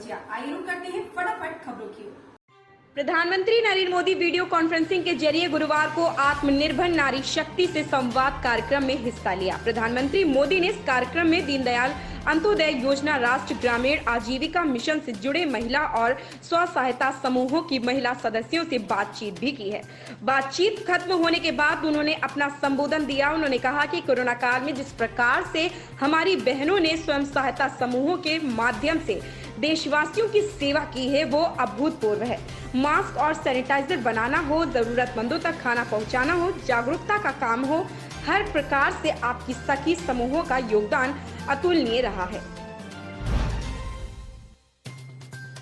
बचिया। आइए रुक करते हैं फटाफट खबरों की ओर। प्रधानमंत्री नरेंद्र मोदी वीडियो कॉन्फ्रेंसिंग के जरिए गुरुवार को आत्मनिर्भर नारी शक्ति से संवाद कार्यक्रम में हिस्सा लिया। प्रधानमंत्री मोदी ने इस कार्यक्रम में दीनदयाल अंत्योदय योजना, राष्ट्रीय ग्रामीण आजीविका मिशन से जुड़े महिला और स्व सहायता समूहों की महिला सदस्यों से बातचीत भी की है। बातचीत खत्म होने के बाद उन्होंने अपना संबोधन दिया। उन्होंने कहा कि कोरोना काल में जिस प्रकार से हमारी बहनों ने स्वयं सहायता समूहों के माध्यम से देशवासियों की सेवा की है, वो अभूतपूर्व है। मास्क और सैनिटाइजर बनाना हो, जरूरतमंदों तक खाना पहुंचाना हो, जागरूकता का काम हो, हर प्रकार से आपकी सखी समूहों का योगदान अतुलनीय रहा है।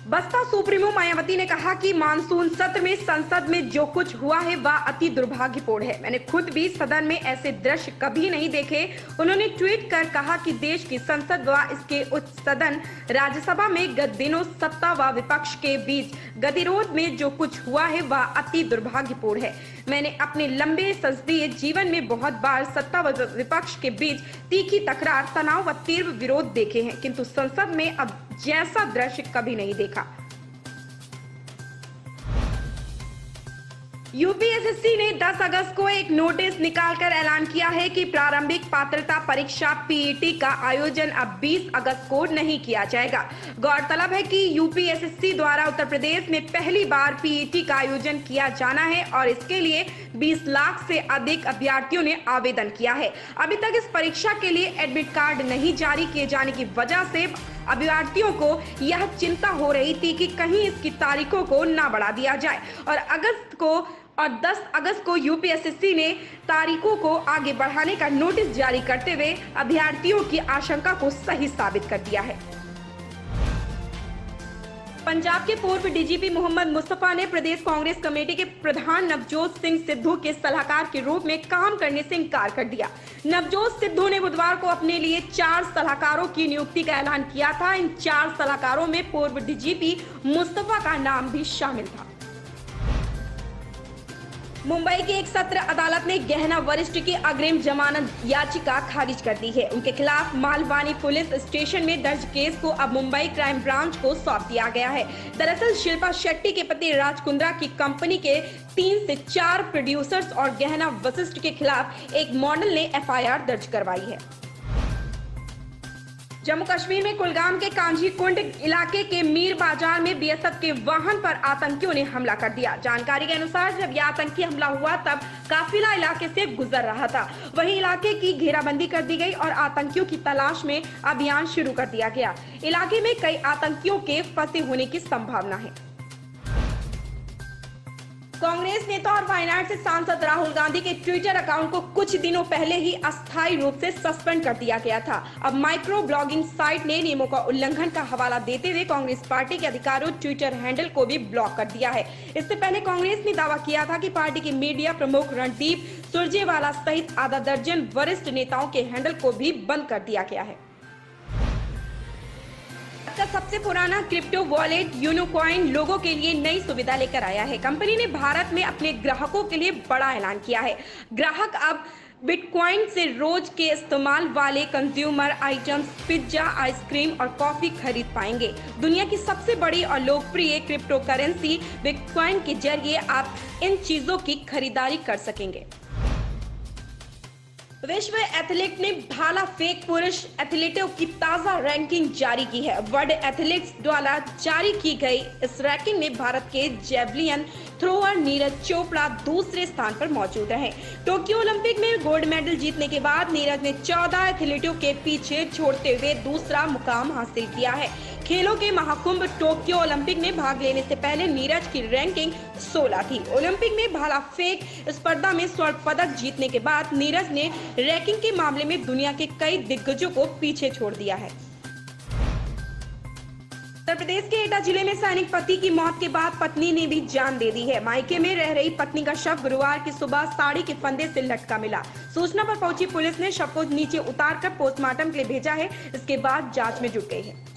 बसपा सुप्रीमो मायावती ने कहा कि मानसून सत्र में संसद में जो कुछ हुआ है वह अति दुर्भाग्यपूर्ण है। मैंने खुद भी सदन में ऐसे दृश्य कभी नहीं देखे। उन्होंने ट्वीट कर कहा कि देश की संसद व इसके उच्च सदन राज्यसभा में गत दिनों सत्ता व विपक्ष के बीच गतिरोध में जो कुछ हुआ है वह अति दुर्भाग्यपूर्ण है। मैंने अपने लंबे संसदीय जीवन में बहुत बार सत्ता व विपक्ष के बीच तीखी तकरार, तनाव व तीव्र विरोध देखे हैं, किंतु संसद में अब जैसा दृश्य कभी नहीं देखा। यूपीएससी ने 10 अगस्त को एक नोटिस निकालकर ऐलान किया है कि प्रारंभिक पात्रता परीक्षा पीईटी का आयोजन अब 20 अगस्त को नहीं किया जाएगा। गौरतलब है कि यूपीएससी द्वारा उत्तर प्रदेश में पहली बार पीईटी का आयोजन किया जाना है और इसके लिए 20 लाख से अधिक अभ्यर्थियों ने आवेदन किया है। अभी तक इस परीक्षा के लिए एडमिट कार्ड नहीं जारी किए जाने की वजह से अभ्यर्थियों को यह चिंता हो रही थी कि कहीं इसकी तारीखों को ना बढ़ा दिया जाए और 10 अगस्त को यूपीएससी ने तारीखों को आगे बढ़ाने का नोटिस जारी करते हुए अभ्यर्थियों की आशंका को सही साबित कर दिया है। पंजाब के पूर्व डीजीपी मोहम्मद मुस्तफा ने प्रदेश कांग्रेस कमेटी के प्रधान नवजोत सिंह सिद्धू के सलाहकार के रूप में काम करने से इंकार कर दिया। नवजोत सिद्धू ने बुधवार को अपने लिए 4 सलाहकारों की नियुक्ति का ऐलान किया था। इन 4 सलाहकारों में पूर्व डीजीपी मुस्तफा का नाम भी शामिल था। मुंबई की एक सत्र अदालत ने गहना वरिष्ठ की अग्रिम जमानत याचिका खारिज कर दी है। उनके खिलाफ मालवानी पुलिस स्टेशन में दर्ज केस को अब मुंबई क्राइम ब्रांच को सौंप दिया गया है। दरअसल शिल्पा शेट्टी के पति राज कुंद्रा की कंपनी के 3 से 4 प्रोड्यूसर्स और गहना वशिष्ठ के खिलाफ एक मॉडल ने एफआईआर दर्ज करवाई है। जम्मू कश्मीर में कुलगाम के कांझी कुंड इलाके के मीर बाजार में बीएसएफ के वाहन पर आतंकियों ने हमला कर दिया। जानकारी के अनुसार जब यह आतंकी हमला हुआ तब काफिला इलाके से गुजर रहा था। वहीं इलाके की घेराबंदी कर दी गई और आतंकियों की तलाश में अभियान शुरू कर दिया गया। इलाके में कई आतंकियों के फंसे होने की संभावना है। कांग्रेस नेता और वायनाड से सांसद राहुल गांधी के ट्विटर अकाउंट को कुछ दिनों पहले ही अस्थायी रूप से सस्पेंड कर दिया गया था। अब माइक्रो ब्लॉगिंग साइट ने नियमों का उल्लंघन का हवाला देते हुए कांग्रेस पार्टी के अधिकारियों ट्विटर हैंडल को भी ब्लॉक कर दिया है। इससे पहले कांग्रेस ने दावा किया था कि पार्टी के मीडिया प्रमुख रणदीप सुरजेवाला सहित आधा दर्जन वरिष्ठ नेताओं के हैंडल को भी बंद कर दिया गया है। का सबसे पुराना क्रिप्टो वॉलेट यूनोकॉइन लोगों के लिए नई सुविधा लेकर आया है। कंपनी ने भारत में अपने ग्राहकों के लिए बड़ा ऐलान किया है। ग्राहक अब बिटकॉइन से रोज के इस्तेमाल वाले कंज्यूमर आइटम्स, पिज्जा, आइसक्रीम और कॉफी खरीद पाएंगे। दुनिया की सबसे बड़ी और लोकप्रिय क्रिप्टो करेंसी बिटकॉइन के जरिए आप इन चीजों की खरीदारी कर सकेंगे। विश्व एथलीट ने भाला फेंक पुरुष एथलीटों की ताजा रैंकिंग जारी की है। वर्ल्ड एथलीट्स द्वारा जारी की गई इस रैंकिंग में भारत के जेवलिन थ्रोअर नीरज चोपड़ा दूसरे स्थान पर मौजूद रहे। टोक्यो ओलंपिक में गोल्ड मेडल जीतने के बाद नीरज ने 14 एथलीटों के पीछे छोड़ते हुए दूसरा मुकाम हासिल किया है। खेलों के महाकुंभ टोक्यो ओलंपिक में भाग लेने से पहले नीरज की रैंकिंग 16 थी। ओलंपिक में भाला फेंक स्पर्धा में स्वर्ण पदक जीतने के बाद नीरज ने रैंकिंग के मामले में दुनिया के कई दिग्गजों को पीछे छोड़ दिया है। उत्तर प्रदेश के एटा जिले में सैनिक पति की मौत के बाद पत्नी ने भी जान दे दी है। मायके में रह रही पत्नी का शव गुरुवार की सुबह साड़ी के फंदे से लटका मिला। सूचना पर पहुंची पुलिस ने शव को नीचे उतारकर पोस्टमार्टम के लिए भेजा है। इसके बाद जांच में जुट गई है।